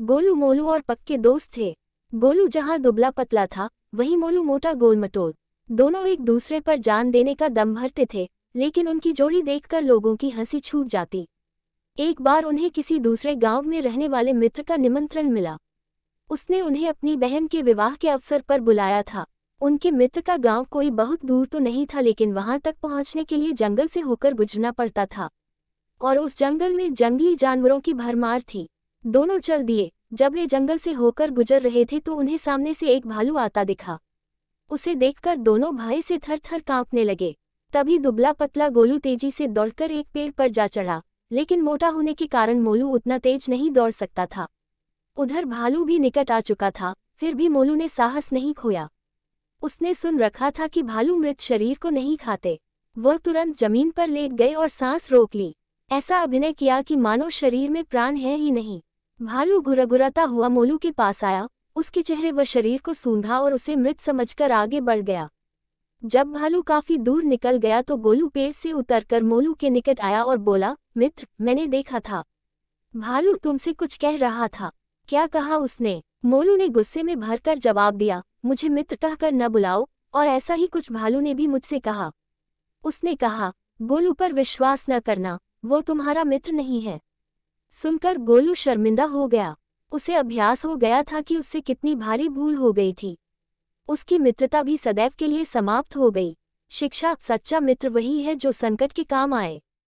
गोलू मोलू और पक्के दोस्त थे। गोलू जहाँ दुबला पतला था, वहीं मोलू मोटा गोल मटोल। दोनों एक दूसरे पर जान देने का दम भरते थे, लेकिन उनकी जोड़ी देखकर लोगों की हंसी छूट जाती। एक बार उन्हें किसी दूसरे गांव में रहने वाले मित्र का निमंत्रण मिला। उसने उन्हें अपनी बहन के विवाह के अवसर पर बुलाया था। उनके मित्र का गांव कोई बहुत दूर तो नहीं था, लेकिन वहां तक पहुंचने के लिए जंगल से होकर गुजरना पड़ता था, और उस जंगल में जंगली जानवरों की भरमार थी। दोनों चल दिए। जब वे जंगल से होकर गुजर रहे थे तो उन्हें सामने से एक भालू आता दिखा। उसे देखकर दोनों भय से थर थर कांपने लगे। तभी दुबला पतला गोलू तेजी से दौड़कर एक पेड़ पर जा चढ़ा, लेकिन मोटा होने के कारण मोलू उतना तेज नहीं दौड़ सकता था। उधर भालू भी निकट आ चुका था, फिर भी मोलू ने साहस नहीं खोया। उसने सुन रखा था कि भालू मृत शरीर को नहीं खाते। वह तुरंत जमीन पर लेट गए और सांस रोक ली। ऐसा अभिनय किया कि मानो शरीर में प्राण है ही नहीं। भालू गुर्राता हुआ मोलू के पास आया, उसके चेहरे व शरीर को सूंघा और उसे मृत समझकर आगे बढ़ गया। जब भालू काफी दूर निकल गया तो गोलू पेड़ से उतरकर मोलू के निकट आया और बोला, मित्र, मैंने देखा था। भालू तुमसे कुछ कह रहा था। क्या कहा उसने? मोलू ने गुस्से में भरकर जवाब दिया, मुझे मित्र कहकर न बुलाओ, और ऐसा ही कुछ भालू ने भी मुझसे कहा। उसने कहा, गोलू पर विश्वास न करना, वो तुम्हारा मित्र नहीं है। सुनकर गोलू शर्मिंदा हो गया। उसे अभ्यास हो गया था कि उससे कितनी भारी भूल हो गई थी। उसकी मित्रता भी सदैव के लिए समाप्त हो गई। शिक्षा: सच्चा मित्र वही है जो संकट के काम आए।